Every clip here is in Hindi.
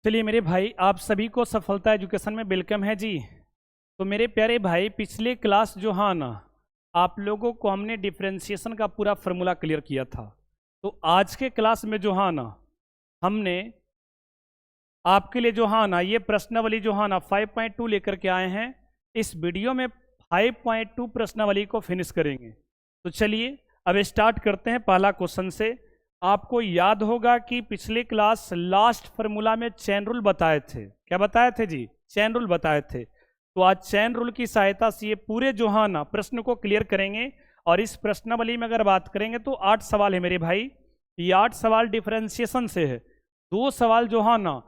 चलिए मेरे भाई, आप सभी को सफलता एजुकेशन में वेलकम है जी। तो मेरे प्यारे भाई, पिछले क्लास जो हाँ ना, आप लोगों को हमने डिफरेंशिएशन का पूरा फार्मूला क्लियर किया था। तो आज के क्लास में जो हाँ ना, हमने आपके लिए जो हाँ ना, ये प्रश्नावली जो हाँ ना 5.2 लेकर के आए हैं। इस वीडियो में 5.2 प्रश्नावली को फिनिश करेंगे। तो चलिए अब स्टार्ट करते हैं पहला क्वेश्चन से। आपको याद होगा कि पिछले क्लास लास्ट फार्मूला में चेन रूल बताए थे। क्या बताए थे जी? चेन रूल बताए थे। तो आज चेन रूल की सहायता से ये पूरे जो हाँ ना प्रश्न को क्लियर करेंगे। और इस प्रश्नावली में अगर बात करेंगे तो 8 सवाल है मेरे भाई। ये 8 सवाल डिफरेंशिएशन से है, 2 सवाल जो हाँ ना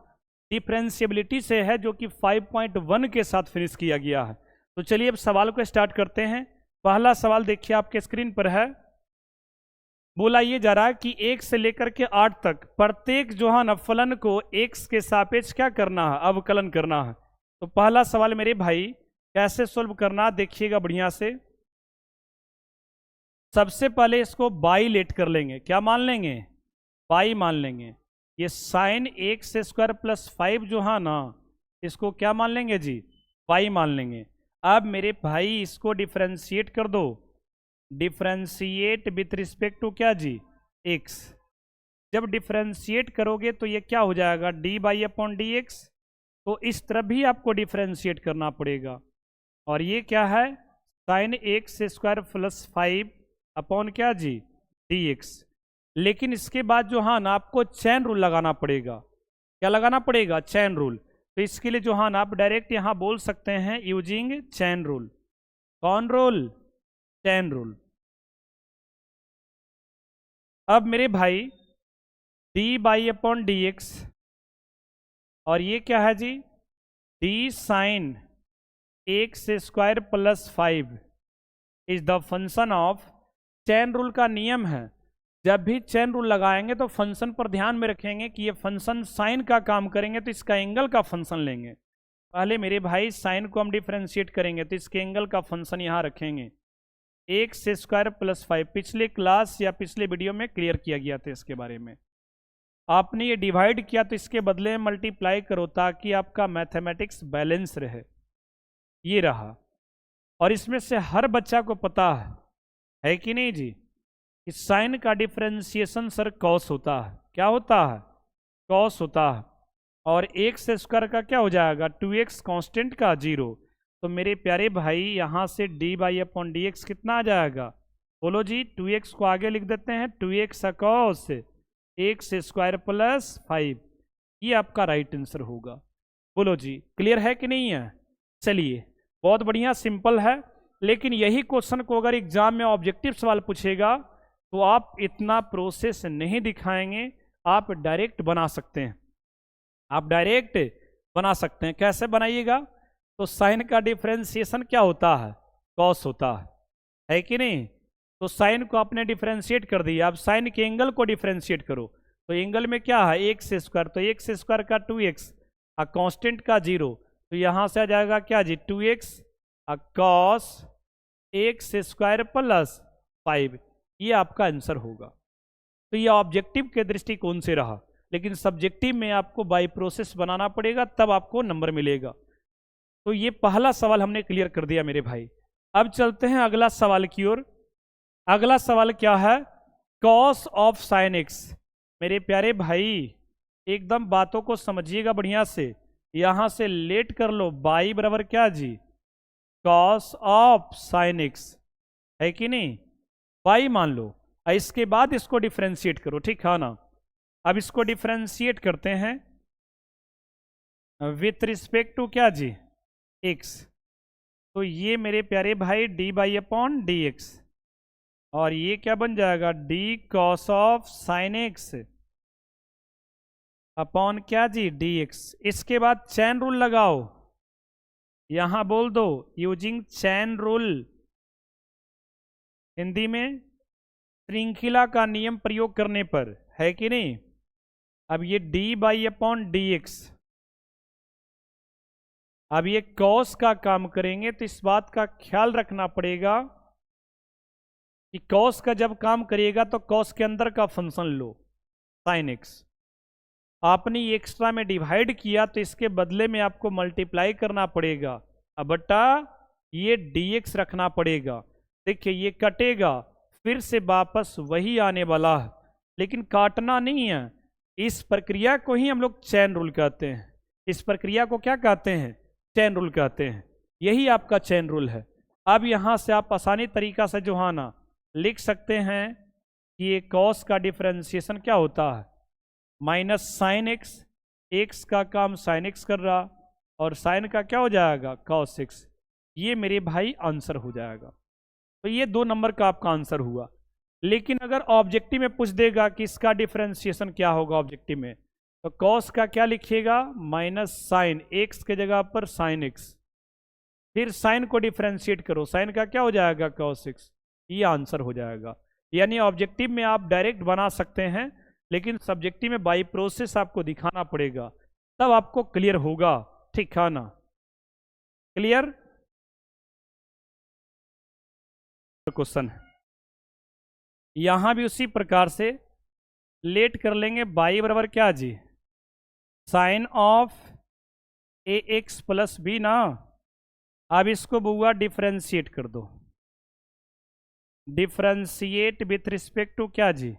डिफरेंशिएबिलिटी से है, जो कि 5.1 के साथ फिनिश किया गया है। तो चलिए अब सवाल को स्टार्ट करते हैं। पहला सवाल देखिए आपके स्क्रीन पर है। बोला ये जा रहा है कि 1 से लेकर के 8 तक प्रत्येक जो है ना फलन को x के सापेक्ष क्या करना है, अवकलन करना है। तो पहला सवाल मेरे भाई कैसे सोल्व करना, देखिएगा बढ़िया से। सबसे पहले इसको बाई लेट कर लेंगे। क्या मान लेंगे? बाई मान लेंगे। ये साइन एक्स स्क्वायर प्लस 5 जो है ना, इसको क्या मान लेंगे जी? बाई मान लेंगे। अब मेरे भाई इसको डिफरेंशिएट कर दो। डिफरेंशिएट विथ रिस्पेक्ट टू क्या जी? एक्स। जब डिफरेंशिएट करोगे तो ये क्या हो जाएगा? D by upon d x. तो इस तरफ भी आपको डिफरेंशिएट करना पड़ेगा। और ये क्या है? Sign x square plus 5 upon क्या जी? D x. लेकिन इसके बाद जो हाँ ना आपको चैन रूल लगाना पड़ेगा। क्या लगाना पड़ेगा? Chain rule. तो इसके लिए जो हाँ ना आप डायरेक्ट यहाँ बोल सकते हैं यूजिंग चैन रूल। कौन रूल? Chain rule. अब मेरे भाई d by upon d x, और ये क्या है जी? D sine x square plus 5 is the function of. Chain rule का नियम है, जब भी चैन रूल लगाएंगे तो फंक्शन पर ध्यान में रखेंगे कि ये फंक्शन साइन का काम करेंगे तो इसका एंगल का फंक्शन लेंगे। पहले मेरे भाई साइन को हम डिफरेंशिएट करेंगे तो इसके एंगल का फंक्शन यहाँ रखेंगे एक्स स्क्वायर प्लस 5। पिछले क्लास या पिछले वीडियो में क्लियर किया गया था इसके बारे में। आपने ये डिवाइड किया तो इसके बदले में मल्टीप्लाई करो ताकि आपका मैथमेटिक्स बैलेंस रहे। ये रहा। और इसमें से हर बच्चा को पता है कि नहीं जी, कि साइन का डिफरेंशिएशन सर कॉस होता है। क्या होता है? कॉस होता है। और एक्स स्क्वायर का क्या हो जाएगा? 2x कांस्टेंट का 0। तो मेरे प्यारे भाई यहाँ से D by upon d x कितना आ जाएगा? बोलो जी। 2x को आगे लिख देते हैं, 2x cos x square plus 5। ये आपका राइट आंसर होगा। बोलो जी, क्लियर है कि नहीं है? चलिए, बहुत बढ़िया, सिंपल है। लेकिन यही क्वेश्चन को अगर एग्जाम में ऑब्जेक्टिव सवाल पूछेगा तो आप इतना प्रोसेस नहीं दिखाएंगे, आप डायरेक्ट बना सकते हैं। आप डायरेक्ट बना सकते हैं। कैसे बनाइएगा? तो साइन का डिफरेंशिएशन क्या होता है? कॉस होता है कि नहीं? तो साइन को आपने डिफरेंशिएट कर दिया। अब साइन के एंगल को डिफरेंशिएट करो तो एंगल में क्या है? X square. तो एक्स स्क्वायर का 2x और कांस्टेंट का 0। तो यहाँ से आ जाएगा क्या जी? 2x cos x square plus 5। ये आपका आंसर होगा। तो ये ऑब्जेक्टिव के दृष्टिकोण से रहा, लेकिन सब्जेक्टिव में आपको बाय प्रोसेस बनाना पड़ेगा, तब आपको नंबर मिलेगा। तो ये पहला सवाल हमने क्लियर कर दिया मेरे भाई। अब चलते हैं अगला सवाल की ओर। अगला सवाल क्या है? Cos of sine x. मेरे प्यारे भाई एकदम बातों को समझिएगा बढ़िया से। यहां से लेट कर लो, बाई बराबर क्या जी? कॉस ऑफ साइन एक्स, है कि नहीं? बाई मान लो। इसके बाद इसको डिफरेंशिएट करो, ठीक है ना? अब इसको डिफरेंशिएट करते हैं विथ रिस्पेक्ट टू क्या जी? एक्स। तो ये मेरे प्यारे भाई d by upon d x, और ये क्या बन जाएगा? D cos of sine x upon क्या जी? D x. इसके बाद चैन रूल लगाओ, यहां बोल दो यूजिंग चैन रूल। हिंदी में श्रृंखला का नियम प्रयोग करने पर, है कि नहीं? अब ये d by upon d x, अब ये कॉस का काम करेंगे तो इस बात का ख्याल रखना पड़ेगा कि कॉस का जब काम करिएगा तो कॉस के अंदर का फंक्शन लो, साइन एक्स। आपने ये एक्स्ट्रा में डिवाइड किया तो इसके बदले में आपको मल्टीप्लाई करना पड़ेगा, अब बटा ये dx रखना पड़ेगा। देखिए ये कटेगा, फिर से वापस वही आने वाला है, लेकिन काटना नहीं है। इस प्रक्रिया को ही हम लोग चेन रूल कहते हैं। इस प्रक्रिया को क्या कहते हैं? चेन रूल कहते हैं। यही आपका चेन रूल है। अब यहाँ से आप आसानी तरीका से जो है ना लिख सकते हैं कि ये कॉस का डिफरेंशिएशन क्या होता है, माइनस साइन एक्स, एक्स का काम साइन एक्स कर रहा और साइन का क्या हो जाएगा, कॉस एक्स। ये मेरे भाई आंसर हो जाएगा। तो ये 2 नंबर का आपका आंसर हुआ। लेकिन अगर ऑब्जेक्टिव में पूछ देगा कि इसका डिफरेंशिएशन क्या होगा ऑब्जेक्टिव में, तो कॉस का क्या लिखिएगा, माइनस साइन, एक्स के जगह पर साइन एक्स, फिर साइन को डिफरेंशिएट करो, साइन का क्या हो जाएगा, कॉस एक्स। ये आंसर हो जाएगा। यानी ऑब्जेक्टिव में आप डायरेक्ट बना सकते हैं, लेकिन सब्जेक्टिव में बाई प्रोसेस आपको दिखाना पड़ेगा, तब आपको क्लियर होगा। ठीक है ना, क्लियर। क्वेश्चन यहां भी उसी प्रकार से लेट कर लेंगे। बाई बराबर क्या जी, sine of a x plus b ना। अब इसको बुआ डिफरेंशिएट कर दो, डिफरेंशिएट विथ रिस्पेक्ट टू क्या जी,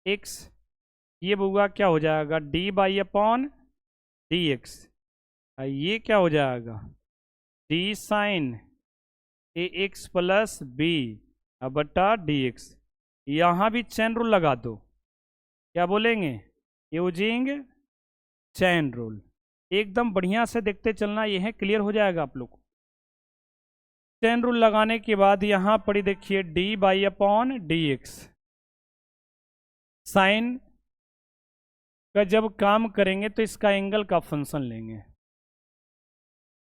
एक्स। ये बुआ क्या हो जाएगा, D by upon d x. ये क्या हो जाएगा, डी साइन ए एक्स प्लस बी बटा डी एक्स। यहाँ भी चेन रूल लगा दो, क्या बोलेंगे, यूजिंग चेन रूल। एकदम बढ़िया से देखते चलना, ये है क्लियर हो जाएगा आप लोग को। चेन रूल लगाने के बाद यहाँ पर देखिए d by upon d x, sine का जब काम करेंगे तो इसका एंगल का फंक्शन लेंगे,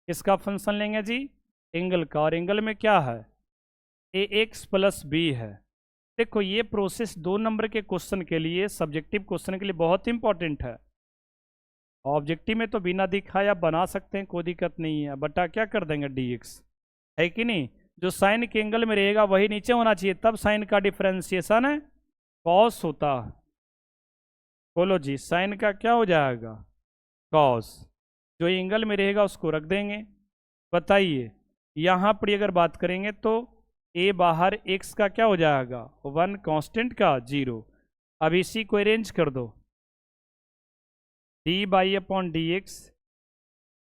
इसका फंक्शन लेंगे जी एंगल का, और एंगल में क्या है, ए एक्स प्लस बी है। देखो ये प्रोसेस 2 नंबर के क्वेश्चन के लिए, सब्जेक्टिव क्वेश्चन के लिए बहुत इंपॉर्टेंट है। ऑब्जेक्टिव में तो बिना दिखाया बना सकते हैं, कोई दिक्कत नहीं है, बटा क्या कर देंगे डी एक्स, है कि नहीं। जो साइन के एंगल में रहेगा वही नीचे होना चाहिए, तब साइन का डिफरेंशिएशन है कॉस होता है। बोलो जी, साइन का क्या हो जाएगा, कॉस। जो एंगल में रहेगा उसको रख देंगे। बताइए यहाँ पर अगर बात करेंगे तो ए बाहर एक्स का क्या हो जाएगा, 1 कांस्टेंट का 0। अब इसी को अरेंज कर दो, D by upon d x,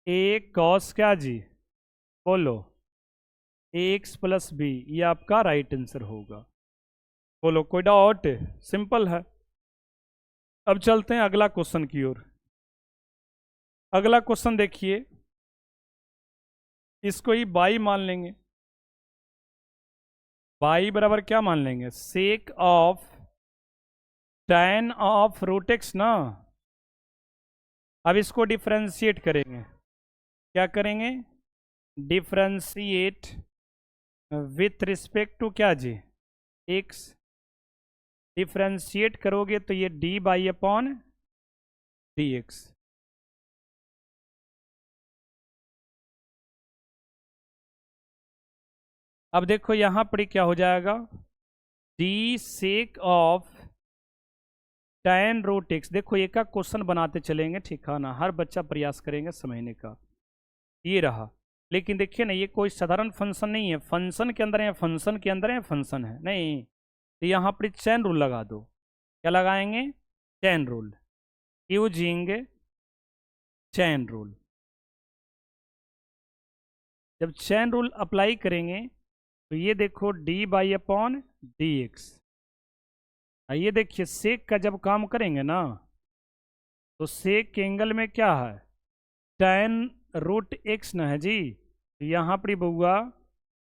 a cos क्या जी, बोलो ए एक्स प्लस बी। ये आपका राइट आंसर होगा। बोलो कोई डाउट, सिंपल है। अब चलते हैं अगला क्वेश्चन की ओर। अगला क्वेश्चन देखिए, इसको ही बाई मान लेंगे। बाई बराबर क्या मान लेंगे, sec of tan of root x ना। अब इसको डिफरेंशिएट करेंगे, क्या करेंगे, डिफरेंशिएट विथ रिस्पेक्ट टू क्या जी, एक्स। डिफरेंशिएट करोगे तो ये d by upon d x. अब देखो यहां पर क्या हो जाएगा, d sec of tan root x. देखो एक का क्वेश्चन बनाते चलेंगे, ठीक है ना, हर बच्चा प्रयास करेंगे समझने का। ये रहा, लेकिन देखिए ना ये कोई साधारण फंक्शन नहीं है, फंक्शन के अंदर है, फंक्शन के अंदर है, फंक्शन है नहीं। तो यहाँ पर चेन रूल लगा दो। क्या लगाएंगे, chain rule, using chain rule. जब चेन रूल अप्लाई करेंगे तो ये देखो D by upon d x. ये देखिए सेक का जब काम करेंगे ना तो सेक के एंगल में क्या है, tan रूट एक्स ना है जी। यहाँ पर बउआ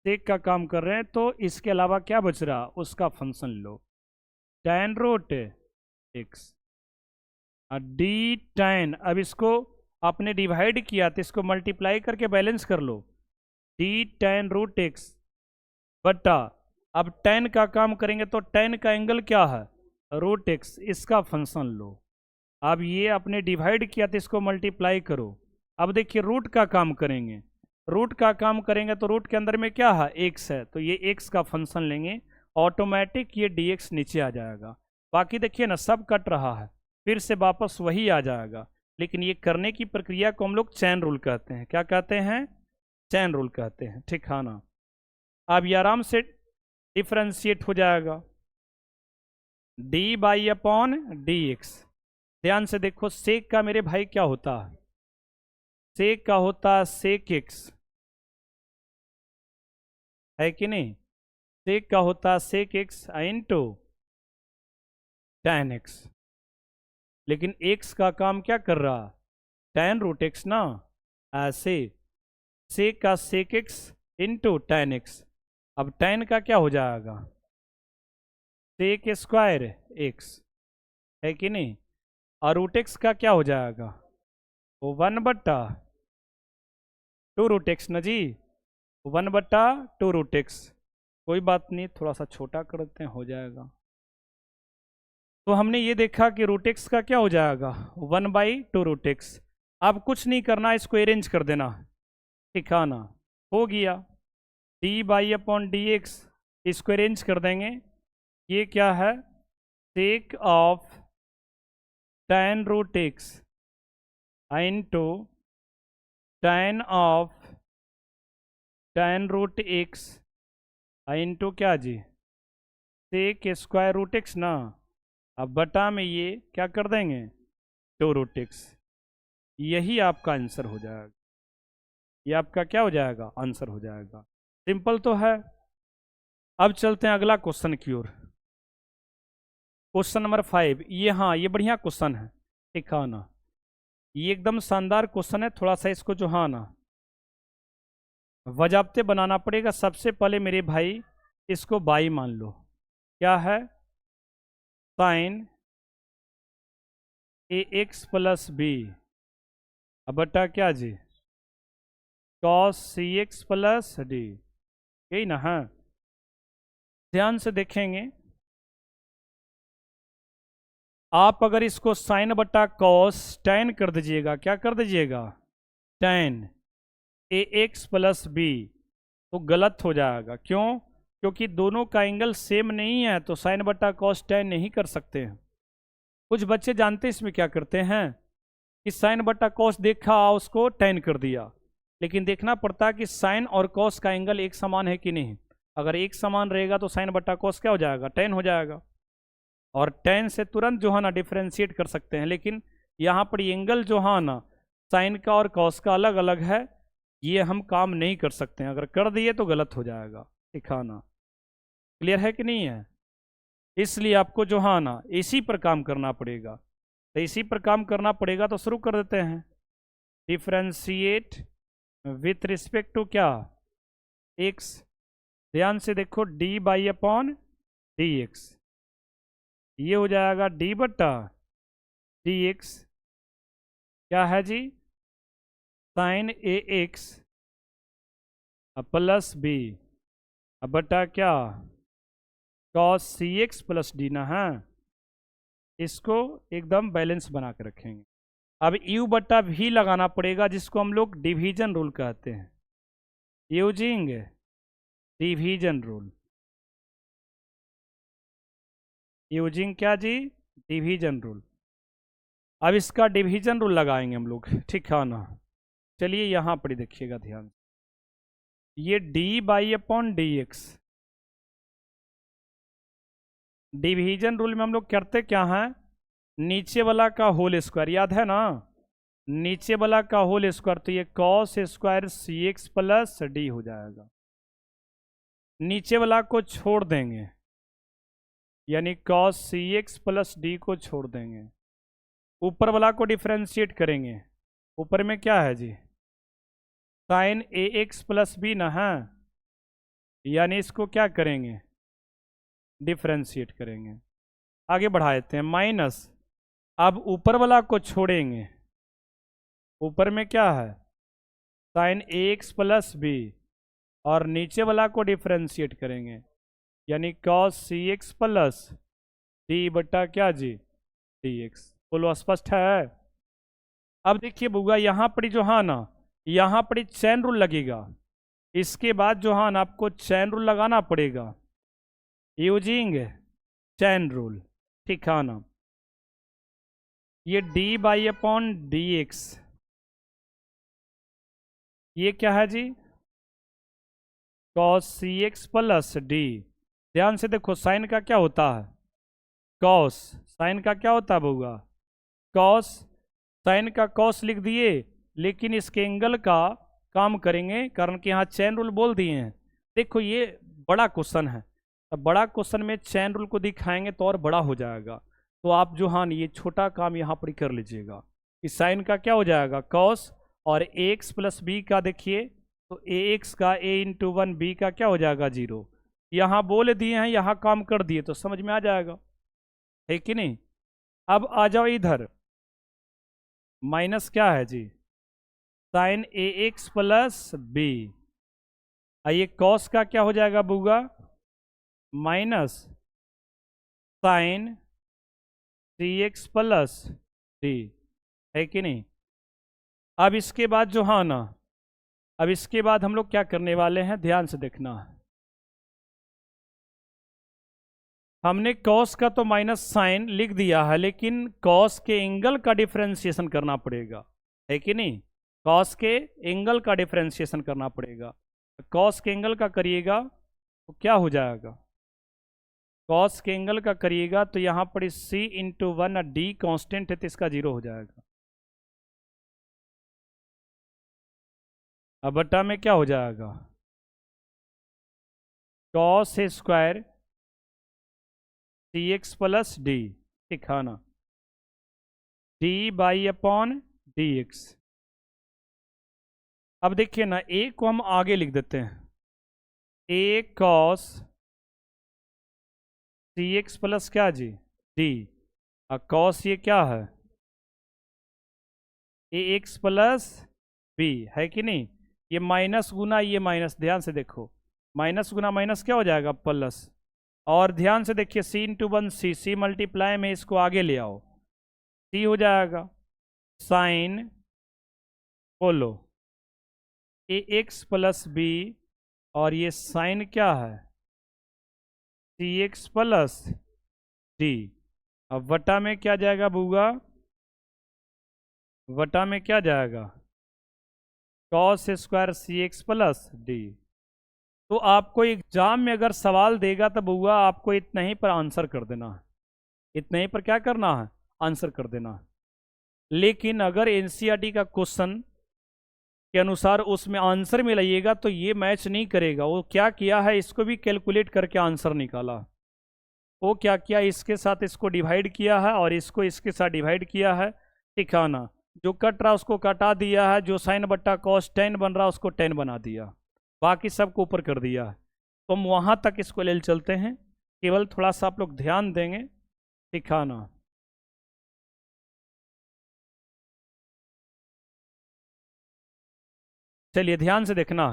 सेक का काम कर रहे हैं, तो इसके अलावा क्या बच रहा, उसका फंक्शन लो, tan root x d tan। अब इसको आपने डिवाइड किया तो इसको मल्टीप्लाई करके बैलेंस कर लो, डी tan रूट एक्स बटा, अब tan का काम करेंगे तो tan का एंगल क्या है, रूट एक्स, इसका फंक्शन लो। अब ये आपने डिवाइड किया तो इसको मल्टीप्लाई करो। अब देखिए रूट का काम करेंगे, रूट का काम करेंगे तो रूट के अंदर में क्या है, एक्स है, तो ये एक्स का फंक्शन लेंगे, ऑटोमेटिक ये dx नीचे आ जाएगा। बाकी देखिए ना सब कट रहा है, फिर से वापस वही आ जाएगा। लेकिन ये करने की प्रक्रिया को हम लोग चैन रूल कहते हैं। क्या कहते हैं? चैन रूल कहते हैं। ठीक है ना? अब ये आराम से डिफ्रेंशिएट हो जाएगा, D by upon d x. ध्यान से देखो, सेक का मेरे भाई क्या होता है? सेक का होता है सेक एक्स, है कि नहीं? सेक का होता है sec x into tan x. लेकिन एक्स का काम क्या कर रहा? tan रूट एक्स ना। ऐसे सेक का sec x into tan x. अब tan का क्या हो जाएगा? सेक स्क्वायर एक्स, है कि नहीं? और रूट एक्स का क्या हो जाएगा? वो 1/2 रूट एक्स ना जी, 1/2 रूट एक्स। कोई बात नहीं, थोड़ा सा छोटा कर देते हैं, हो जाएगा। तो हमने ये देखा कि रूट एक्स का क्या हो जाएगा? 1/2 रूट एक्स। अब कुछ नहीं करना, इसको अरेंज कर देना, दिखाना, हो गया d by upon d x. इसको अरेंज कर देंगे। ये क्या है? Sec of tan root x into tan of tan root x into क्या जी? सेक स्क्वायर रूट एक्स ना। अब बटा में ये क्या कर देंगे? 2 रूट एक्स। यही आपका आंसर हो जाएगा। ये आपका क्या हो जाएगा? आंसर हो जाएगा। सिंपल तो है। अब चलते हैं अगला क्वेश्चन की ओर। Question number 5। ये, हाँ, ये बढ़िया क्वेश्चन है। ठीक है ना? ये एकदम शानदार क्वेश्चन है। थोड़ा सा इसको जो, हाँ ना, वजाब्ते बनाना पड़ेगा। सबसे पहले मेरे भाई इसको बाई मान लो। क्या है? साइन ए एक्स प्लस बी अब बटा क्या जी? Cos c x plus D. यही ना है? ध्यान से देखेंगे, आप अगर इसको साइन बटा कॉस tan कर दीजिएगा, क्या कर दीजिएगा? tan ए एक्स प्लस बी, तो गलत हो जाएगा। क्यों? क्योंकि दोनों का एंगल सेम नहीं है, तो साइन बटा कॉस tan नहीं कर सकते हैं। कुछ बच्चे जानते हैं इसमें क्या करते हैं कि साइन बटा कॉस देखा, उसको tan कर दिया। लेकिन देखना पड़ता है कि साइन और कॉस का एंगल एक समान है कि नहीं। अगर एक समान रहेगा तो साइन बटा कॉस क्या हो जाएगा? tan हो जाएगा। और tan से तुरंत जो है ना डिफ्रेंशिएट कर सकते हैं। लेकिन यहाँ पर एंगल जो है ना साइन का और कॉस का अलग अलग है, ये हम काम नहीं कर सकते हैं। अगर कर दिए तो गलत हो जाएगा। दिखाना क्लियर है कि नहीं है? इसलिए आपको जो है ना इसी पर काम करना पड़ेगा। तो इसी पर काम करना पड़ेगा, तो शुरू कर देते हैं। डिफ्रेंशिएट विथ रिस्पेक्ट टू क्या? एक्स। ध्यान से देखो, D by upon d x. ये हो जाएगा डी बट्टा डी एक्स। क्या है जी? साइन ए एक्स प्लस बी अब बटा क्या? Cos c x plus D ना है। इसको एकदम बैलेंस बना के रखेंगे। अब यू बटा भी लगाना पड़ेगा, जिसको हम लोग डिवीजन रूल कहते हैं। Using division rule. यूजिंग क्या जी? Division rule. अब इसका डिवीजन रूल लगाएंगे हम लोग। ठीक है ना? चलिए यहाँ पर देखिएगा ध्यान। ये d by upon d x, division rule में हम लोग करते क्या हैं? नीचे वाला का होल स्क्वायर, याद है ना? नीचे वाला का होल स्क्वायर, तो ये कॉस स्क्वायर सी एक्स प्लस डी हो जाएगा। नीचे वाला को छोड़ देंगे, यानी cos c x plus D को छोड़ देंगे। ऊपर वाला को डिफ्रेंशिएट करेंगे। ऊपर में क्या है जी? साइन ए एक्स प्लस बी ना है, यानी इसको क्या करेंगे? डिफ्रेंशिएट करेंगे। आगे बढ़ा देते हैं, माइनस। अब ऊपर वाला को छोड़ेंगे। ऊपर में क्या है? साइन ए एक्स प्लस बी, और नीचे वाला को डिफ्रेंशिएट करेंगे, यानी cos c x plus D बटा क्या जी? D x. बोलो स्पष्ट है? अब देखिए बुआ, यहाँ पर जो है ना, यहाँ पर चैन रूल लगेगा। इसके बाद जो है ना आपको चैन रूल लगाना पड़ेगा, यूजिंग चैन रूल। ठीक है ना? ये d by upon d x, ये क्या है जी, cos c x plus D. ध्यान से देखो साइन का क्या होता है, कॉस, साइन का क्या होता है बउआ, कॉस। साइन का कॉस लिख दिए, लेकिन इसके एंगल का काम करेंगे, कारण कि यहाँ चैन रूल बोल दिए हैं। देखो ये बड़ा क्वेश्चन है, अब बड़ा क्वेश्चन में चैन रूल को दिखाएंगे तो और बड़ा हो जाएगा। तो आप जो हाँ ये छोटा काम यहाँ पर कर लीजिएगा। इस साइन का क्या हो जाएगा कॉस, और एक्स प्लस बी का देखिए, तो ए एक्स का ए इंटू वन, बी का क्या हो जाएगा 0। यहाँ बोल दिए हैं, यहाँ काम कर दिए, तो समझ में आ जाएगा, है कि नहीं। अब आ जाओ इधर, माइनस क्या है जी, साइन ए एक्स प्लस बी। आइए कॉस का क्या हो जाएगा बुआ, माइनस साइन सी एक्स प्लस डी, है कि नहीं। अब इसके बाद जो हाँ ना, अब इसके बाद हम लोग क्या करने वाले हैं, ध्यान से देखना। हमने कॉस का तो माइनस साइन लिख दिया है, लेकिन कॉस के एंगल का डिफरेंशिएशन करना पड़ेगा, है कि नहीं। कॉस के एंगल का डिफरेंशिएशन करना पड़ेगा। कॉस के एंगल का करिएगा तो क्या हो जाएगा, कॉस के एंगल का करिएगा तो यहाँ पर सी इंटू वन, डी कॉन्स्टेंट है तो इसका 0 हो जाएगा। अब बटा में क्या हो जाएगा, कॉस स्क्वायर सी एक्स प्लस डी, दिखाना D by upon d x. अब देखिए ना, ए को हम आगे लिख देते हैं, ए कॉस सी एक्स प्लस क्या जी डी, और कॉस ये क्या है ए एक्स प्लस बी, है कि नहीं। ये माइनस गुना ये माइनस, ध्यान से देखो, माइनस गुना माइनस क्या हो जाएगा प्लस। और ध्यान से देखिए सी इंटू वन सी, सी मल्टीप्लाई में इसको आगे ले आओ, सी हो जाएगा साइन, बोलो ए एक्स प्लस बी, और ये साइन क्या है सी एक्स प्लस डी। अब वटा में क्या जाएगा बुआ, वटा में क्या जाएगा कॉस स्क्वायर सी एक्स प्लस डी। तो आपको एग्जाम में अगर सवाल देगा तो बुआ आपको इतना ही पर आंसर कर देना है, इतना ही पर क्या करना है, आंसर कर देना है। लेकिन अगर एनसीईआरटी का क्वेश्चन के अनुसार उसमें आंसर में लाइएगा तो ये मैच नहीं करेगा। वो क्या किया है, इसको भी कैलकुलेट करके आंसर निकाला। वो क्या किया, इसके साथ इसको डिवाइड किया है और इसको इसके साथ डिवाइड किया है, ठिकाना जो कट रहा उसको कटा दिया है, जो साइन बट्टा कॉस 10 बन रहा उसको 10 बना दिया, बाकी सबको ऊपर कर दिया है। तो हम वहाँ तक इसको ले चलते हैं, केवल थोड़ा सा आप लोग ध्यान देंगे, ठिकाना चलिए ध्यान से देखना।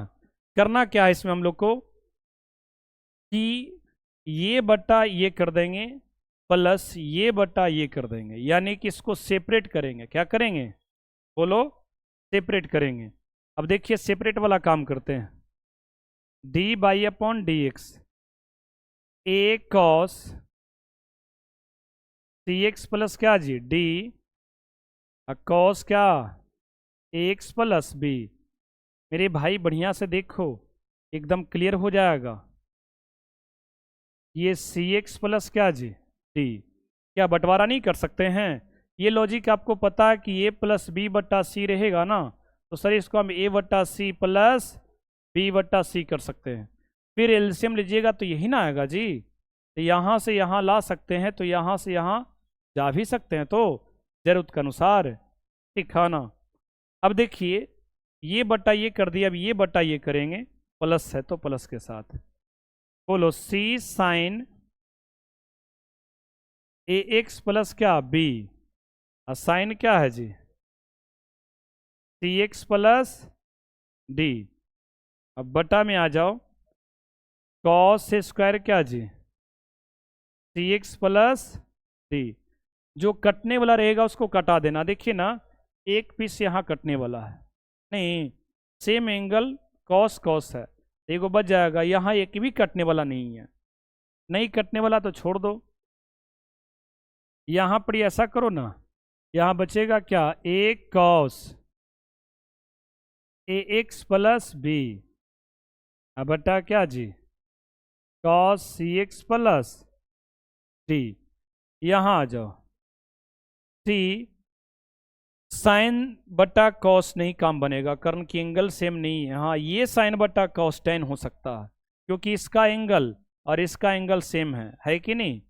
करना क्या है इसमें हम लोग को, कि ये बट्टा ये कर देंगे प्लस ये बट्टा ये कर देंगे, यानी कि इसको सेपरेट करेंगे। क्या करेंगे बोलो, सेपरेट करेंगे। अब देखिए सेपरेट वाला काम करते हैं, d by upon d x, a cos c x plus क्या जी डी, कॉस क्या एक्स प्लस बी। मेरे भाई बढ़िया से देखो, एकदम क्लियर हो जाएगा। ये सी एक्स प्लस क्या जी डी, क्या बंटवारा नहीं कर सकते हैं। ये लॉजिक आपको पता है कि ए प्लस बी बट्टा सी रहेगा ना, तो सर इसको हम ए बट्टा सी प्लस बी बट्टा सी कर सकते हैं। फिर एलसीएम लीजिएगा तो यही ना आएगा जी, तो यहाँ से यहाँ ला सकते हैं, तो यहाँ से यहाँ जा भी सकते हैं, तो जरूरत के अनुसार दिखाना। अब देखिए ये बट्टा ये कर दिया, अब ये बट्टा ये करेंगे, प्लस है तो प्लस के साथ, बोलो सी साइन ए एक्स प्लस क्या बी, और साइन क्या है जी सी एक्स प्लस डी। अब बटा में आ जाओ, कॉस स्क्वायर क्या जी सी एक्स प्लस डी। जो कटने वाला रहेगा उसको कटा देना। देखिए ना, एक पीस यहाँ कटने वाला है, नहीं सेम एंगल कॉस कॉस है, एगो बच जाएगा। यहाँ एक भी कटने वाला नहीं है, नहीं कटने वाला तो छोड़ दो। यहाँ पर ऐसा करो ना, यहाँ बचेगा क्या, ए cos A x plus B बटा क्या जी, cos c x plus D. यहाँ आ जाओ, सी साइन बटा कॉस नहीं काम बनेगा, कारण की एंगल सेम नहीं है। हाँ, ये साइन बटा कॉस टेन हो सकता है, क्योंकि इसका एंगल और इसका एंगल सेम है कि नहीं।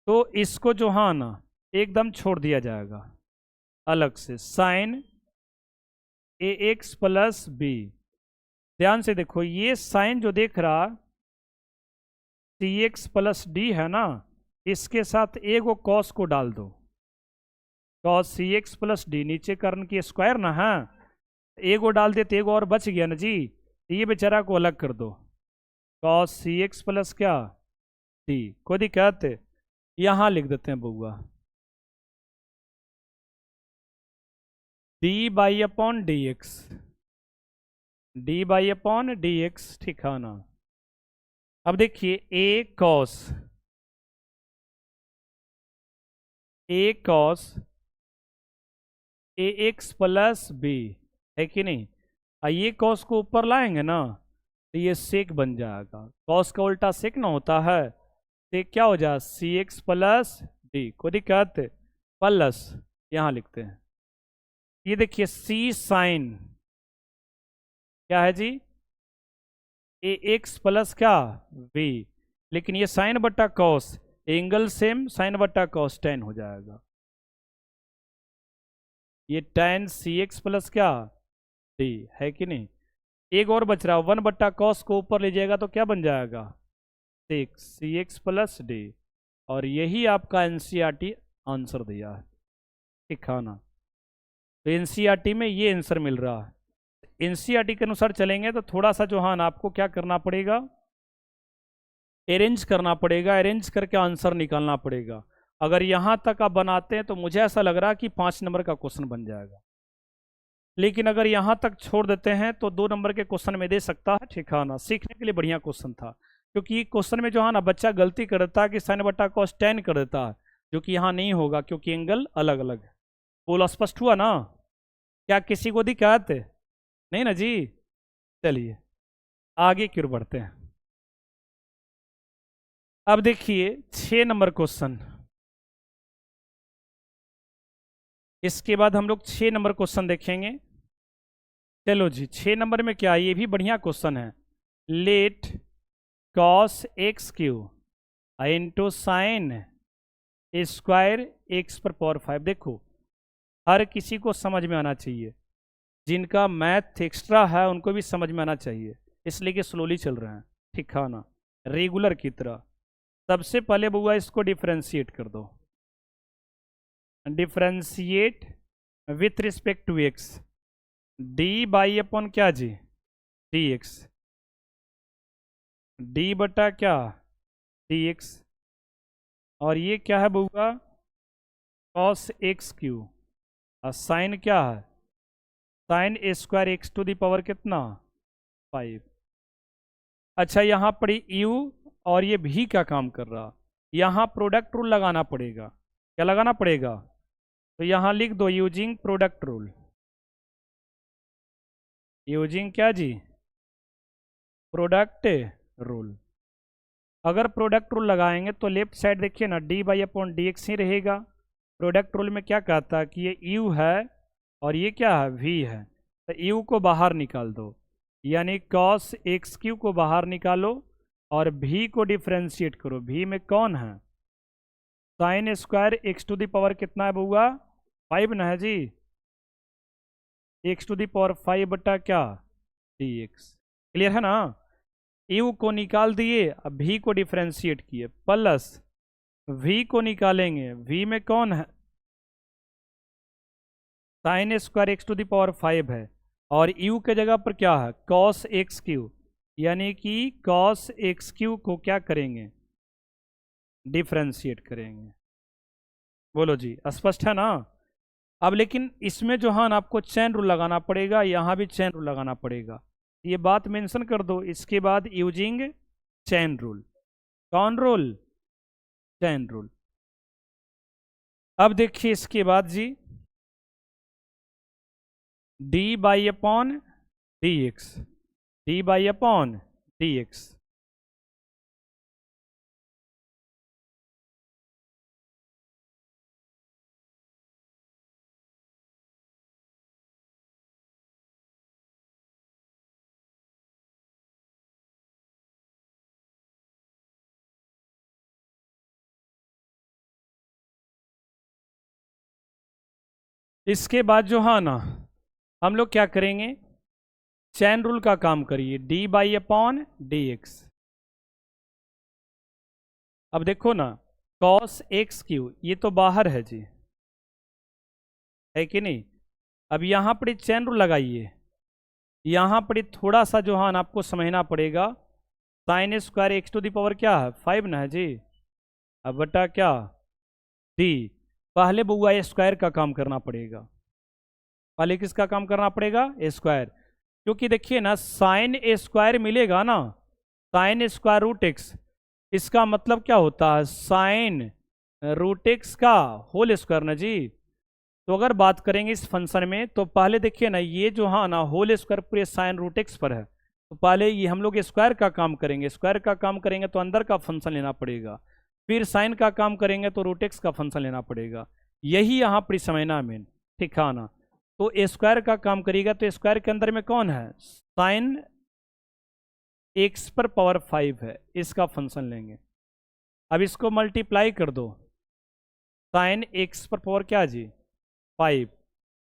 तो इसको जो हाँ ना एकदम छोड़ दिया जाएगा अलग से, साइन ए एक्स प्लस बी। ध्यान से देखो, ये साइन जो देख रहा सी एक्स प्लस डी है ना, इसके साथ एक वो कॉस को डाल दो, cos c x plus D, नीचे कारण की स्क्वायर ना है, एक वो डाल देते एक और बच गया ना जी, ये बेचारा को अलग कर दो, कॉस सी एक्स प्लस क्या डी। कोई दिक्कत, यहां लिख देते हैं बउआ, D by upon d x, d by upon d x, ठीक है ना। अब देखिए ए cos A x plus B है कि नहीं। ये कॉस को ऊपर लाएंगे ना तो ये सेक बन जाएगा, कॉस का उल्टा सेक ना होता है, सेक क्या हो जाए सी एक्स प्लस डी। कोई दिक्कत, प्लस यहाँ लिखते हैं, ये देखिए सी साइन क्या है जी, ए एक्स प्लस क्या बी, लेकिन ये साइन बट्टा कॉस, एंगल सेम, साइन बट्टा कॉस टेन हो जाएगा, ये टेन सी एक्स प्लस क्या डी है कि नहीं। एक और बच रहा है, वन बट्टा कॉस को ऊपर लीजिएगा तो क्या बन जाएगा six c x plus d. और यही आपका एनसीईआरटी आंसर दिया है, ठीक है ना। तो एनसीईआरटी में ये आंसर मिल रहा है। एनसीईआरटी के अनुसार चलेंगे तो थोड़ा सा जो हाँ आपको क्या करना पड़ेगा, अरेंज करना पड़ेगा, अरेंज करके आंसर निकालना पड़ेगा। अगर यहाँ तक आप बनाते हैं तो मुझे ऐसा लग रहा है कि 5 नंबर का क्वेश्चन बन जाएगा, लेकिन अगर यहाँ तक छोड़ देते हैं तो 2 नंबर के क्वेश्चन में दे सकता है, ठीक है ना। सीखने के लिए बढ़िया क्वेश्चन था, क्योंकि क्वेश्चन में जो है ना बच्चा गलती कर देता है कि साइन बट्टा कॉस टेन कर देता है, जो कि यहाँ नहीं होगा क्योंकि एंगल अलग अलग है। बोलो स्पष्ट हुआ ना, क्या किसी को दिक्कत नहीं ना जी। चलिए आगे क्यों बढ़ते हैं। अब देखिए 6 नंबर क्वेश्चन, इसके बाद हम लोग 6 नंबर क्वेश्चन देखेंगे। चलो जी 6 नंबर में क्या, ये भी बढ़िया क्वेश्चन है, let cos x q into sine square x पर पावर 5। देखो हर किसी को समझ में आना चाहिए, जिनका मैथ एक्स्ट्रा है उनको भी समझ में आना चाहिए, इसलिए कि स्लोली चल रहे हैं, ठीक है ना, रेगुलर की तरह। सबसे पहले बुआ इसको डिफ्रेंशिएट कर दो, differentiate with respect to x, d by upon क्या जी डी एक्स, डी बटा क्या डी एक्स, और ये क्या है बुआ कॉस एक्स क्यू, और साइन क्या है sine a square x to the power कितना 5। अच्छा यहाँ पर यू और ये भी क्या काम कर रहा, यहाँ प्रोडक्ट रूल लगाना पड़ेगा, क्या लगाना पड़ेगा, तो यहाँ लिख दो यूजिंग प्रोडक्ट रूल, यूजिंग क्या जी प्रोडक्ट रूल। अगर प्रोडक्ट रूल लगाएंगे तो लेफ्ट साइड देखिए ना d by upon d x ही रहेगा। प्रोडक्ट रूल में क्या कहता है कि ये यू है और ये क्या है वी है, तो यू को बाहर निकाल दो, यानी कॉस एक्स क्यू को बाहर निकालो और भी को डिफ्रेंशिएट करो। भी में कौन है sine square x to the power कितना है बुआ 5 ना है जी, एक्स टू दी पावर 5 बटा क्या डी एक्स। क्लियर है ना, यू को निकाल दिए, अब भी को डिफ्रेंशिएट किए, प्लस वी को निकालेंगे, वी में कौन है sine square x to the power 5 है, और यू के जगह पर क्या है कॉस एक्स क्यू, यानी कि कॉस एक्स क्यू को क्या करेंगे डिफ्रेंशिएट करेंगे। बोलो जी स्पष्ट है ना। अब लेकिन इसमें जो है ना आपको चैन रूल लगाना पड़ेगा, यहाँ भी चैन रूल लगाना पड़ेगा, ये बात मेंशन कर दो। इसके बाद यूजिंग चैन रूल, कौन रूल चैन रूल। अब देखिए इसके बाद G D by upon d x, d by upon d x. इसके बाद जो है ना, हम लोग क्या करेंगे, चैन रूल का काम करिए, D by upon d x. अब देखो ना, कॉस एक्स क्यू ये तो बाहर है जी, है कि नहीं। अब यहाँ पर चैन रूल लगाइए, यहाँ पर थोड़ा सा जो है ना आपको समझना पड़ेगा। Sine square x to the power क्या है 5 ना है जी, अब बटा क्या डी। पहले बुआ स्क्वायर का काम करना पड़ेगा, पहले किसका काम करना पड़ेगा, स्क्वायर। क्योंकि देखिए ना, साइन स्क्वायर मिलेगा ना, साइन स्क्वायर रूट एक्स, इसका मतलब क्या होता है, साइन रूट एक्स का होल स्क्वायर ना जी। तो अगर बात करेंगे इस फंक्शन में, तो पहले देखिए ना, ये जो है ना होल स्क्वायर पूरे साइन रूट एक्स पर है, तो पहले ये हम लोग स्क्वायर का काम करेंगे, स्क्वायर का काम करेंगे तो अंदर का फंक्शन लेना पड़ेगा, फिर साइन का काम करेंगे तो रूट एक्स का फंक्शन लेना पड़ेगा। यही यहाँ पर समझना मेन, ठीक है ना। तो स्क्वायर का काम करेगा तो स्क्वायर के अंदर में कौन है, साइन एक्स पर पावर 5 है, इसका फंक्शन लेंगे। अब इसको मल्टीप्लाई कर दो, साइन एक्स पर पावर क्या जी 5।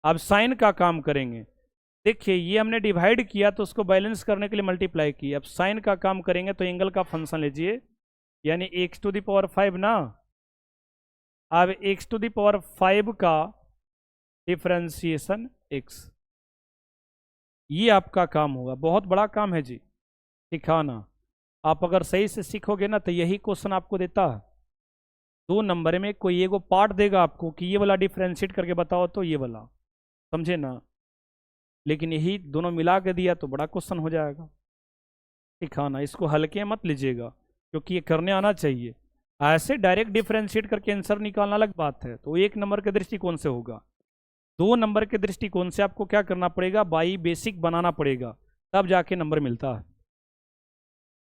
अब साइन का काम करेंगे, देखिए ये हमने डिवाइड किया तो उसको बैलेंस करने के लिए मल्टीप्लाई किया। अब साइन का काम करेंगे तो एंगल का फंक्शन लीजिए, यानी एक्स टू दी पावर 5 ना। अब एक्स टू दी पावर 5 का डिफरेंशिएशन एक्स, ये आपका काम होगा, बहुत बड़ा काम है जी सिखाना। आप अगर सही से सीखोगे ना तो यही क्वेश्चन आपको देता है 2 नंबर में, कोई एगो पार्ट देगा आपको कि ये वाला डिफरेंशिएट करके बताओ, तो ये वाला समझे ना, लेकिन यही दोनों मिला के दिया तो बड़ा क्वेश्चन हो जाएगा। सिखाना इसको हल्के मत लीजिएगा, क्योंकि ये करने आना चाहिए। ऐसे डायरेक्ट डिफरेंशिएट करके आंसर निकालना अलग बात है, तो 1 नंबर के दृष्टिकोण से होगा। 2 नंबर के दृष्टिकोण से आपको क्या करना पड़ेगा, बाई बेसिक बनाना पड़ेगा, तब जाके नंबर मिलता है।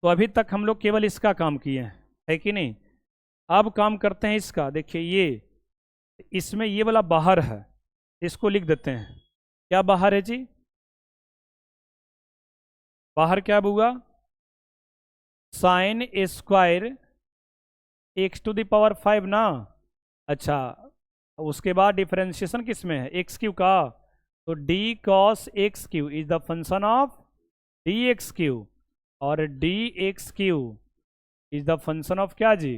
तो अभी तक हम लोग केवल इसका काम किए हैं, है कि नहीं। अब काम करते हैं इसका, देखिए ये इसमें ये वाला बाहर है, इसको लिख देते हैं। क्या बाहर है जी, बाहर क्या होगा, sine square x to the power 5 ना। अच्छा, उसके बाद डिफरेंशिएशन किस में है, एक्स क्यू का, तो d cos x cube is the function of d x Q, और d x cube is the function of क्या जी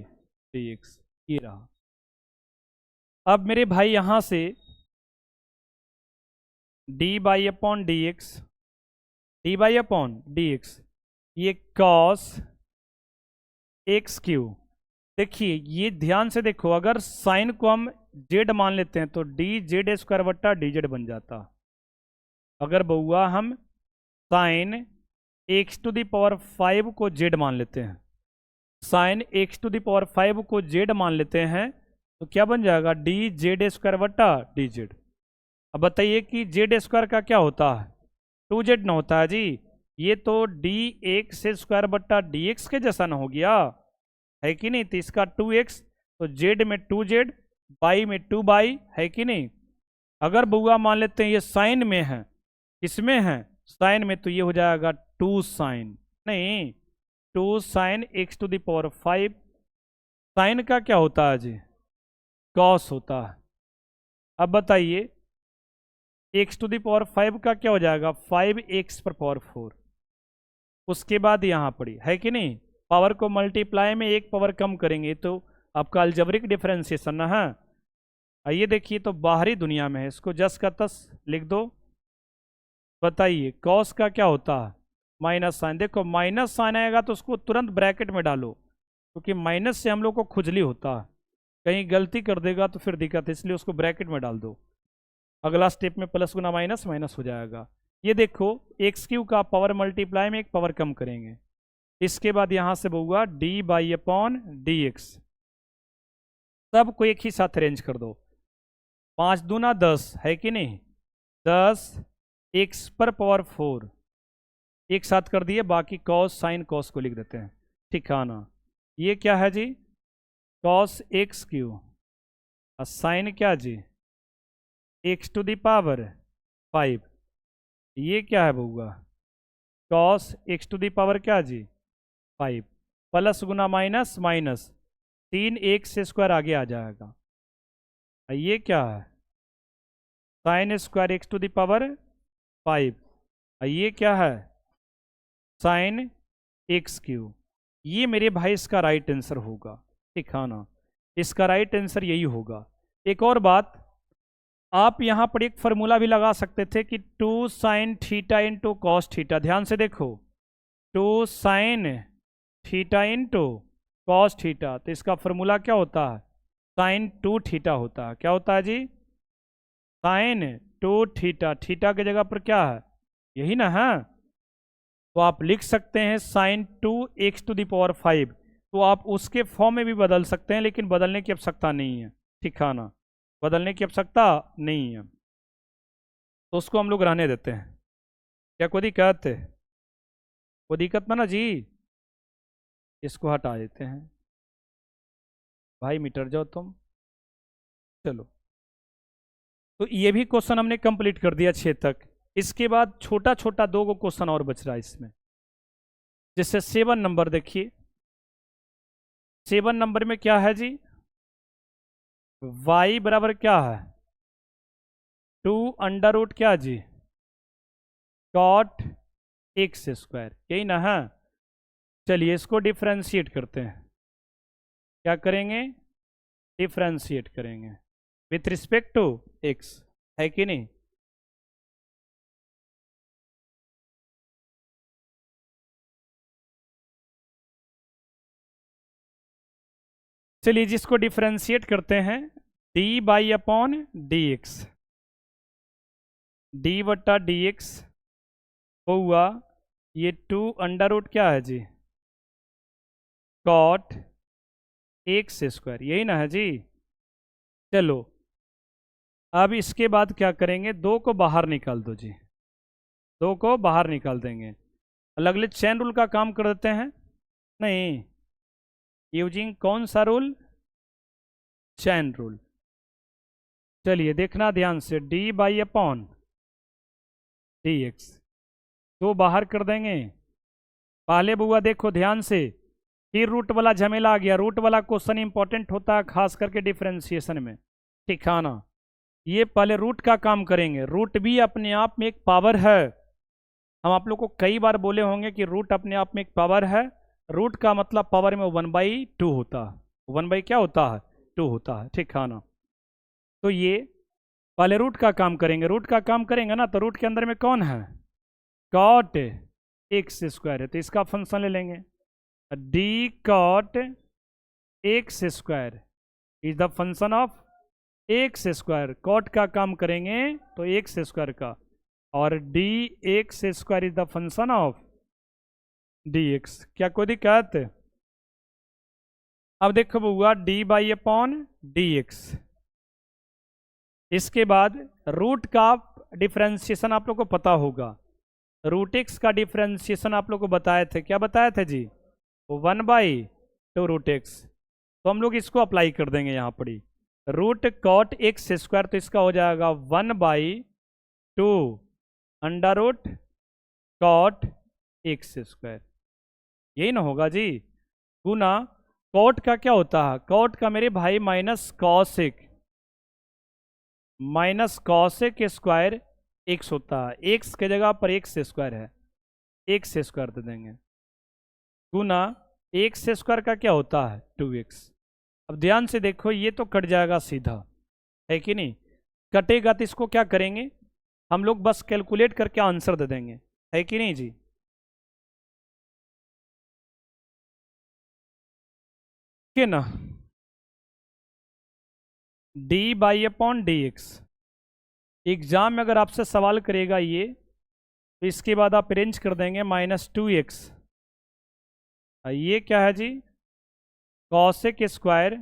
डी एक्स, ये रहा। अब मेरे भाई यहां से D by upon d x, d by upon d x, ये कॉस एक्स क्यू। देखिए ये ध्यान से देखो, अगर साइन को हम जेड मान लेते हैं तो डी जेड स्क्वायर बट्टा डी जेड बन जाता। अगर बउआ हम sine x to the power 5 को जेड मान लेते हैं, sine x to the power 5 को जेड मान लेते हैं, तो क्या बन जाएगा, डी जेड स्क्वायर बट्टा डी जेड। अब बताइए कि जेड स्क्वायर का क्या होता है, 2z ना होता है जी, ये तो डी एक्स स्क्वायर बट्टा डी एक्स के जैसा ना हो गया, है कि नहीं। तो इसका 2x, तो z में 2z, बाई में 2 बाई, है कि नहीं। अगर बुआ मान लेते हैं ये साइन में है, किसमें है, साइन में, तो ये हो जाएगा 2 साइन, नहीं 2 sine x to the power 5। Sine का क्या होता है जी, कॉस होता है। अब बताइए एक्स टू द पावर 5 का क्या हो जाएगा, 5x पर पावर 4। उसके बाद यहाँ पड़ी, है कि नहीं, पावर को मल्टीप्लाई में एक पावर कम करेंगे तो आपका अलजेब्रिक डिफरेंशिएशन ना है। आइए देखिए, तो बाहरी दुनिया में है, इसको जस का तस लिख दो। बताइए कॉस का क्या होता है, माइनस साइन। देखो माइनस साइन आएगा तो उसको तुरंत ब्रैकेट में डालो, क्योंकि माइनस से हम लोग को खुजली होता है, कहीं गलती कर देगा तो फिर दिक्कत है, इसलिए उसको ब्रैकेट में डाल दो। अगला स्टेप में प्लस गुना माइनस माइनस हो जाएगा। ये देखो एक्स क्यू का पावर मल्टीप्लाई में एक पावर कम करेंगे, इसके बाद यहां से होगा D by upon d x, सबको एक ही साथ अरेंज कर दो। 5 दूना 10, है कि नहीं, 10 एक्स पर पावर 4 एक साथ कर दिए, बाकी कॉस साइन कॉस को लिख देते हैं। ठीक है ना, ये क्या है जी, कॉस एक्स क्यू, और साइन क्या जी, एक्स टू द पावर 5। ये क्या है बउआ, cos x to the power क्या जी 5, प्लस गुना माइनस माइनस, 3 एक्स स्क्वायर आगे आ जाएगा। और ये क्या है, sine square x to the power 5, और ये क्या है, साइन एक्स क्यू। ये मेरे भाई इसका राइट आंसर होगा। ठीक है ना, इसका राइट आंसर यही होगा। एक और बात, आप यहां पर एक फॉर्मूला भी लगा सकते थे कि 2 sine theta into cos theta. ध्यान से देखो, 2 sine theta into cos theta, तो इसका फॉर्मूला क्या होता है, साइन 2 थीटा होता है। क्या होता है जी, साइन 2 थीटा। थीटा की जगह पर क्या है, यही ना है, तो आप लिख सकते हैं sine 2 x to the power 5। तो आप उसके फॉर्म में भी बदल सकते हैं, लेकिन बदलने की आवश्यकता नहीं है। ठीक है ना, बदलने की आवश्यकता नहीं है, तो उसको हम लोग रहने देते हैं। क्या कोई दिक्कत है, कोई दिक्कत ना जी, इसको हटा देते हैं। भाई मिटर जाओ तुम। चलो, तो ये भी क्वेश्चन हमने कंप्लीट कर दिया 6 तक। इसके बाद छोटा छोटा 2 गो क्वेश्चन और बच रहा है इसमें। जैसे 7 नंबर देखिए, 7 नंबर में क्या है जी, y बराबर क्या है, 2 अंडर रूट क्या जी, कॉट एक्स स्क्वायर, यही ना है। चलिए इसको डिफ्रेंशिएट करते हैं। क्या करेंगे, डिफ्रेंशिएट करेंगे विथ रिस्पेक्ट टू एक्स, है कि नहीं। चलिए जिसको डिफ्रेंशिएट करते हैं, d by upon d x, D बट्टा डी एक्स हुआ ये 2 अंडर रूट क्या है जी, कॉट एक्स स्क्वायर, यही ना है जी। चलो अब इसके बाद क्या करेंगे, 2 को बाहर निकाल दो जी, 2 को बाहर निकाल देंगे। अलग अलग चैन रूल का काम कर देते हैं, नहीं, यूजिंग कौन सा रूल, चैन रूल। चलिए देखना ध्यान से, D by upon d x, 2 बाहर कर देंगे। पहले बुआ देखो ध्यान से, फिर रूट वाला झमेला आ गया। रूट वाला क्वेश्चन इंपॉर्टेंट होता है खास करके डिफरेंशिएशन में। ठीक है ना, ये पहले रूट का काम करेंगे। रूट भी अपने आप में एक पावर है। हम आप लोग को कई बार बोले होंगे कि रूट अपने आप में एक पावर है। रूट का मतलब पावर में 1/2 होता है। 1 क्या होता है, 2 होता है। ठीक है ना, तो ये पहले रूट का काम करेंगे। रूट का काम करेंगे ना, तो रूट के अंदर में कौन है, कॉट एक्स स्क्वायर है, तो इसका फंक्शन ले लेंगे। D cot x square is the function of x square. Cot का काम करेंगे तो एक्स स्क्वायर का, और d x square is the function of d x. क्या कोई दिक्कत, अब देखो हुआ d by upon d x. इसके बाद रूट का डिफरेंशिएशन आप लोग को पता होगा। रूट एक्स का डिफरेंशिएशन आप लोग को बताए थे, क्या बताए थे जी, 1/2 रूट एक्स। तो हम लोग इसको अप्लाई कर देंगे यहाँ पर ही, रूट कॉट एक्स स्क्वायर, तो इसका हो जाएगा 1/2 under root cot x square, यही ना होगा जी। गुना कॉट का क्या होता है, कॉट का मेरे भाई minus cosec, minus cosec square x होता है। एक्स के जगह पर एक्स स्क्वायर है, एक्स स्क्वायर दे देंगे। गुना एक्स स्क्वायर का क्या होता है, 2x। अब ध्यान से देखो, ये तो कट जाएगा सीधा, है कि नहीं। कटेगा तो इसको क्या करेंगे हम लोग, बस कैलकुलेट करके आंसर दे देंगे, है कि नहीं जी। ठीक है ना, d by upon d x. Exam में अगर आपसे सवाल करेगा ये, तो इसके बाद आप अरेंज कर देंगे -2x। ये क्या है जी, कॉसेक स्क्वायर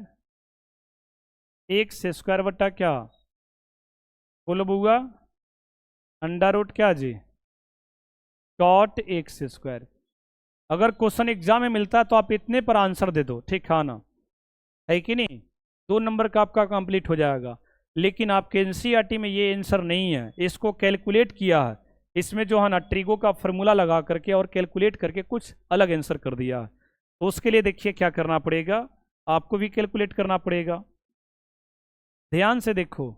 एक्स स्क्वायर बटा क्या, बोलो बुआ, अंडर रूट क्या जी, कॉट एक्स स्क्वायर। अगर क्वेश्चन एग्जाम में मिलता है तो आप इतने पर आंसर दे दो, ठीक है ना, है कि नहीं, 2 नंबर का आपका कंप्लीट हो जाएगा। लेकिन आपके एनसीईआरटी में ये आंसर नहीं है, इसको कैलकुलेट किया है, इसमें जो है ना ट्रिगो का फॉर्मूला लगा करके और कैलकुलेट करके कुछ अलग आंसर कर दिया है। तो उसके लिए देखिए क्या करना पड़ेगा, आपको भी कैलकुलेट करना पड़ेगा। ध्यान से देखो,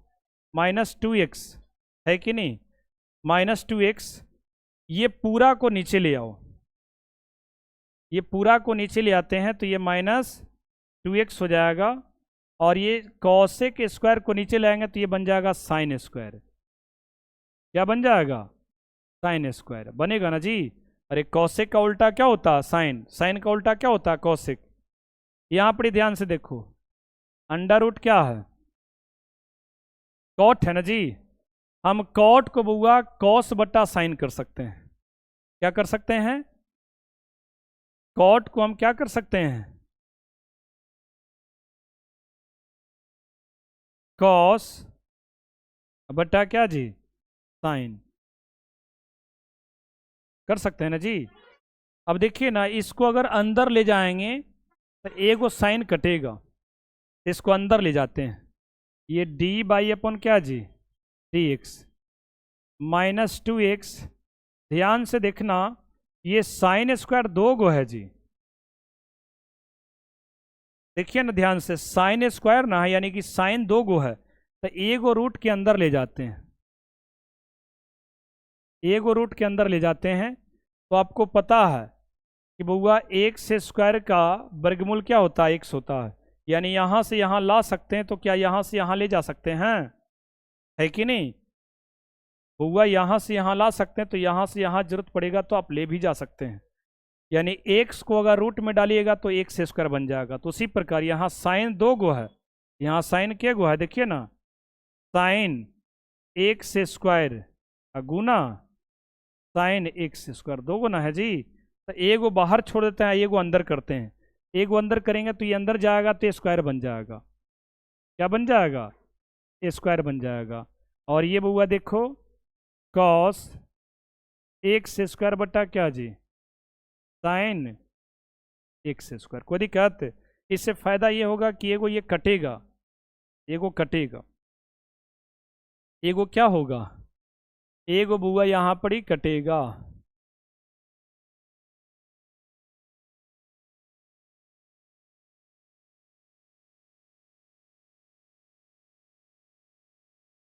-2x है कि नहीं, -2x, ये पूरा को नीचे ले आओ, ये पूरा को नीचे ले आते हैं तो ये -2x हो जाएगा, और ये कॉसेक स्क्वायर को नीचे लाएंगे तो ये बन जाएगा साइन स्क्वायर। क्या बन जाएगा, साइन स्क्वायर बनेगा ना जी। अरे कॉसेक का उल्टा क्या होता है, साइन, साइन का उल्टा क्या होता है, कॉसेक। यहां पर ध्यान से देखो, अंडर रूट क्या है, कॉट है ना जी। हम कॉट को बुआ कॉस बट्टा साइन कर सकते हैं, क्या कर सकते हैं, कॉट को हम क्या कर सकते हैं, कॉस बट्टा क्या जी, साइन, कर सकते हैं ना जी। अब देखिए ना, इसको अगर अंदर ले जाएंगे तो एगो साइन कटेगा, इसको अंदर ले जाते हैं, ये डी बाई अपन क्या जी, डी एक्स, -2x, ध्यान से देखना, ये साइन स्क्वायर 2 है जी, देखिए ना ध्यान से, साइन स्क्वायर ना है यानी कि साइन 2 है, तो एगो रूट के अंदर ले जाते हैं, एगो रूट के अंदर ले जाते हैं। तो आपको पता है कि बउआ एक्स स्क्वायर का वर्गमूल क्या होता है, एक्स होता है, यानी यहां से यहां ला सकते हैं, तो क्या यहां से यहां ले जा सकते हैं, है कि नहीं, बउआ यहां से यहां ला सकते हैं, तो यहां से यहां जरूरत पड़ेगा तो आप ले भी जा सकते हैं, यानी एक्स को अगर रूट में डालिएगा तो एक्स स्क्वायर बन जाएगा। तो उसी प्रकार यहाँ साइन 2 है, यहाँ साइन क्या है, देखिए ना, साइन एक्स स्क्वायर गुना साइन एक्स स्क्वायर, 2 है जी। तो एगो बाहर छोड़ देते हैं, एगो अंदर करते हैं, एगो अंदर करेंगे तो ये अंदर जाएगा तो स्क्वायर बन जाएगा, क्या बन जाएगा, स्क्वायर बन जाएगा। और ये बुआ देखो, कॉस एक्स स्क्वायर बटा क्या जी, साइन एक्स स्क्वायर, कोई दिक्कत। इससे फायदा ये होगा कि एगो ये कटेगा, एगो कटेगा, एगो क्या होगा, एगो बुआ यहां पर ही कटेगा।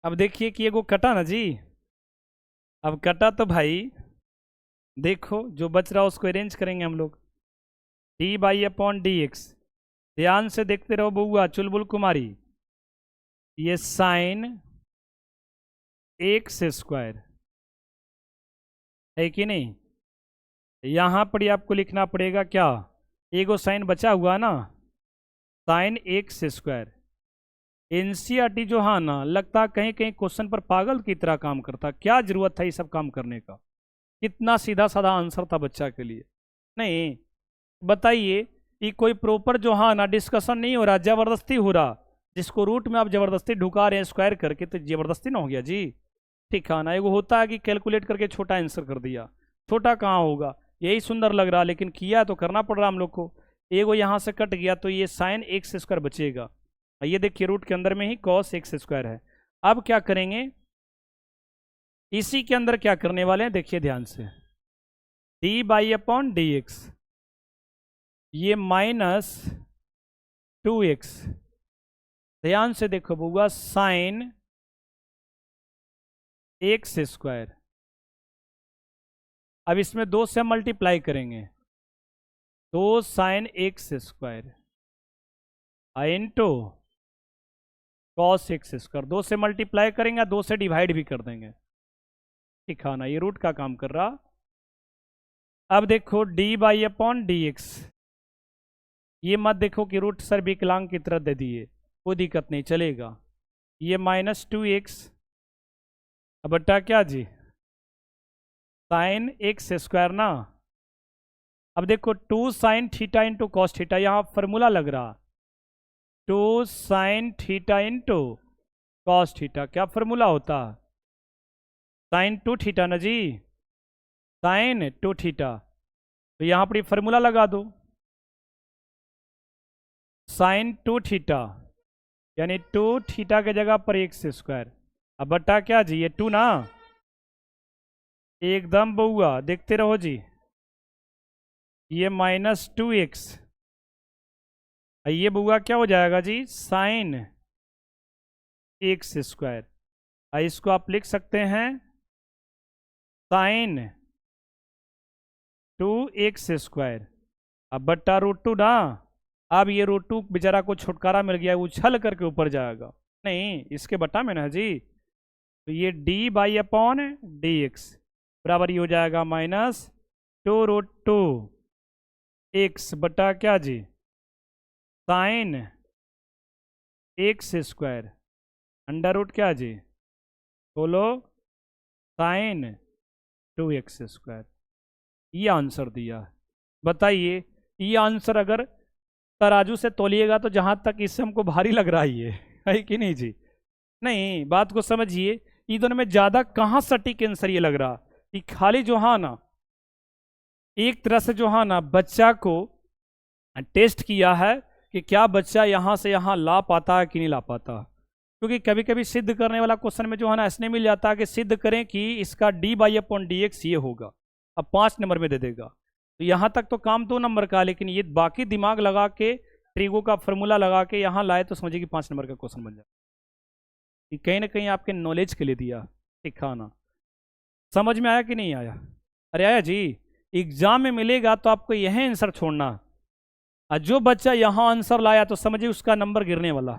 अब देखिए कि एगो कटा ना जी, अब कटा तो भाई देखो जो बच रहा उसको अरेंज करेंगे हम लोग, D by upon d x, ध्यान से देखते रहो बउआ चुलबुल कुमारी, ये साइन एक्स स्क्वायर है कि नहीं, यहां पर ही आपको लिखना पड़ेगा क्या, एगो साइन बचा हुआ ना, साइन एक्स स्क्वायर। एनसीईआरटी जो हाँ ना, लगता कहीं कहीं क्वेश्चन पर पागल की तरह काम करता, क्या जरूरत था ये सब काम करने का, कितना सीधा साधा आंसर था बच्चा के लिए। नहीं बताइए, ये कोई प्रॉपर जो हाँ ना डिस्कशन नहीं हो रहा, जबरदस्ती हो रहा, जिसको रूट में आप जबरदस्ती ढुका रहे हैं स्क्वायर करके, तो जबरदस्ती ना हो गया जी, ठीक है ना। एगो होता है कि कैलकुलेट करके छोटा आंसर कर दिया, छोटा कहाँ होगा, यही सुंदर लग रहा, लेकिन किया तो करना पड़ रहा हम लोग को। एगो यहाँ से कट गया तो ये साइन एक्स स्क्वायर बचेगा, ये देखिए रूट के अंदर में ही कॉस एक्स स्क्वायर है। अब क्या करेंगे, इसी के अंदर क्या करने वाले हैं, देखिए ध्यान से, D by upon d x, ये -2x, ध्यान से देखो बुआ, साइन एक्स स्क्वायर, अब इसमें 2 से मल्टीप्लाई करेंगे, 2 sine x square into cos x square, 2 से मल्टीप्लाई करेंगे, 2 से डिवाइड भी कर देंगे, ठीक है ना, ये रूट का काम कर रहा। अब देखो D by upon d x, ये मत देखो कि रूट सर विकलांग की तरह दे दिए, कोई दिक्कत नहीं चलेगा, ये -2x बट्टा क्या जी, साइन एक्स स्क्वायर ना। अब देखो 2 sine theta into cos theta, यहाँ फॉर्मूला लग रहा, 2 sine theta into cos theta, क्या फॉर्मूला होता, साइन 2 थीटा ना जी, साइन 2 थीटा। तो यहाँ पर फॉर्मूला लगा दो, साइन 2 थीटा यानी 2 थीटा की जगह पर एक्स स्क्वायर। अब बट्टा क्या जी, ये 2 ना, एकदम बउआ देखते रहो जी, ये -2x, ये बउआ क्या हो जाएगा जी, साइन एक्स स्क्वायर। इसको आप लिख सकते हैं साइन 2x स्क्वायर। अब बट्टा √2 ना, अब ये √2 बेचारा को छुटकारा मिल गया, उछल करके ऊपर जाएगा, नहीं इसके बट्टा में ना जी, तो ये d//dx बराबर ये हो जाएगा -2√2x बटा क्या जी, sine x square under root क्या जी, बोलो साइन 2x स्क्वायर। ये आंसर दिया। बताइए ये आंसर अगर तराजू से तोलिएगा तो जहां तक इससे हमको भारी लग रहा है कि नहीं जी, नहीं बात को समझिए, ये दोनों में ज्यादा कहाँ सटीक आंसर ये लग रहा कि खाली जो हाँ ना, एक तरह से जो हाँ ना बच्चा को टेस्ट किया है कि क्या बच्चा यहाँ से यहाँ ला पाता है कि नहीं ला पाता। क्योंकि कभी कभी सिद्ध करने वाला क्वेश्चन में जो है ना ऐसे मिल जाता है कि सिद्ध करें कि इसका d//dx ये होगा, अब 5 नंबर में दे देगा। तो यहाँ तक तो काम 2 नंबर का, लेकिन ये बाकी दिमाग लगा के ट्रिगो का फॉर्मूला लगा के यहाँ लाए तो समझिए कि 5 नंबर का क्वेश्चन बन जाए। ये कहीं ना कहीं आपके नॉलेज के लिए दिया, सिखाना। समझ में आया कि नहीं आया? अरे आया जी, एग्जाम में मिलेगा तो आपको यह आंसर छोड़ना, और जो बच्चा यहाँ आंसर लाया तो समझिए उसका नंबर गिरने वाला।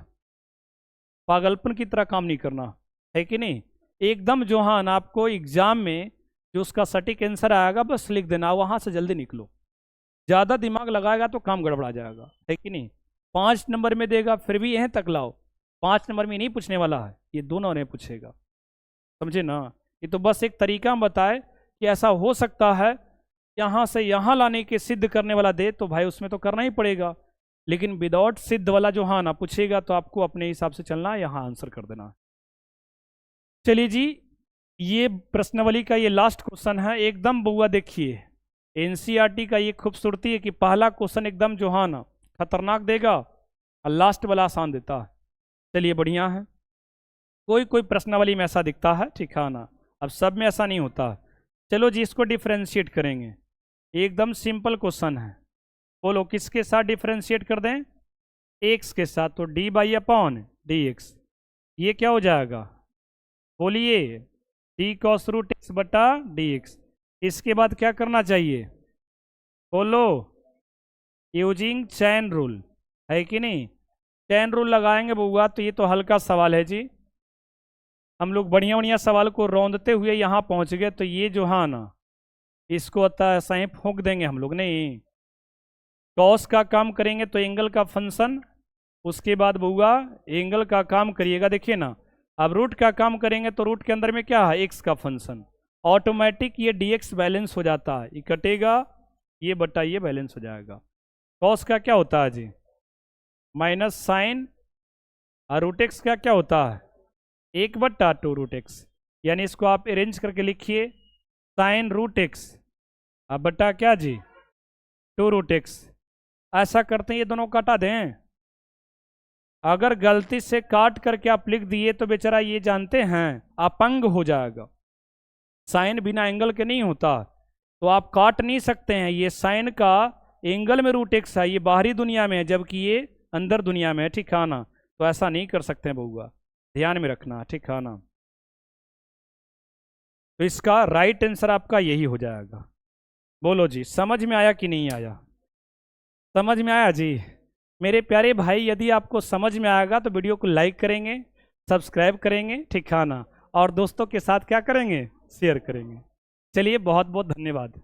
पागलपन की तरह काम नहीं करना, है कि नहीं? एकदम जो हाँ ना आपको एग्जाम में जो उसका सटीक आंसर आएगा बस लिख देना, वहां से जल्दी निकलो। ज़्यादा दिमाग लगाएगा तो काम गड़बड़ा जाएगा, है कि नहीं? 5 नंबर में देगा फिर भी यहीं तक लाओ, 5 नंबर में नहीं पूछने वाला है, ये दोनों ने पूछेगा, समझे ना? ये तो बस एक तरीका हम बताए कि ऐसा हो सकता है, यहाँ से यहाँ लाने के सिद्ध करने वाला दे तो भाई उसमें तो करना ही पड़ेगा, लेकिन विदाउट सिद्ध वाला जो हाँ ना पूछेगा तो आपको अपने हिसाब से चलना, यहाँ आंसर कर देना। चलिए जी, ये प्रश्नावली का ये लास्ट क्वेश्चन है, एकदम बुआ देखिए एनसीईआरटी का ये खूबसूरती है कि पहला क्वेश्चन एकदम जो हाँ ना खतरनाक देगा और लास्ट वाला आसान देता है। चलिए बढ़िया है, कोई कोई प्रश्नावली में ऐसा दिखता है, ठीक है ना, अब सब में ऐसा नहीं होता। चलो जी इसको डिफ्रेंशिएट करेंगे, एकदम सिंपल क्वेश्चन है, बोलो किसके साथ डिफ्रेंशिएट कर दें? एक्स के साथ, तो d//dx ये क्या हो जाएगा, बोलिए d cos √x बटा dx। इसके बाद क्या करना चाहिए, बोलो यूजिंग चैन रूल, है कि नहीं? चैन रूल लगाएंगे बुआ, तो ये तो हल्का सवाल है जी, हम लोग बढ़िया बढ़िया सवाल को रौंदते हुए यहाँ पहुँच गए, तो ये जो हाँ ना इसको आता है सही फूंक देंगे हम लोग, नहीं कॉस का काम करेंगे तो एंगल का फंक्शन, उसके बाद बुआ एंगल का काम करिएगा, देखिए ना, अब रूट का काम करेंगे तो रूट के अंदर में क्या है, एक्स का फंक्शन, ऑटोमेटिक ये dx बैलेंस हो जाता है, ये कटेगा ये बटा ये बैलेंस हो जाएगा। कॉस का क्या होता है जी, माइनस साइन, और √x का क्या होता है 1/2√x, यानी इसको आप अरेंज करके लिखिए साइन √x अब बटा क्या जी 2√x। ऐसा करते हैं ये दोनों काटा दें, अगर गलती से काट करके आप लिख दिए तो बेचारा ये जानते हैं अपंग हो जाएगा, साइन बिना एंगल के नहीं होता, तो आप काट नहीं सकते हैं, ये साइन का एंगल में √x है, ये बाहरी दुनिया में है जबकि ये अंदर दुनिया में है, ठीक है ना, तो ऐसा नहीं कर सकते हैं बउआ, ध्यान में रखना, ठीक है ना। तो इसका राइट आंसर आपका यही हो जाएगा। बोलो जी समझ में आया कि नहीं आया? समझ में आया जी मेरे प्यारे भाई? यदि आपको समझ में आएगा तो वीडियो को लाइक करेंगे, सब्सक्राइब करेंगे, ठीक है ना, और दोस्तों के साथ क्या करेंगे, शेयर करेंगे। चलिए बहुत बहुत धन्यवाद।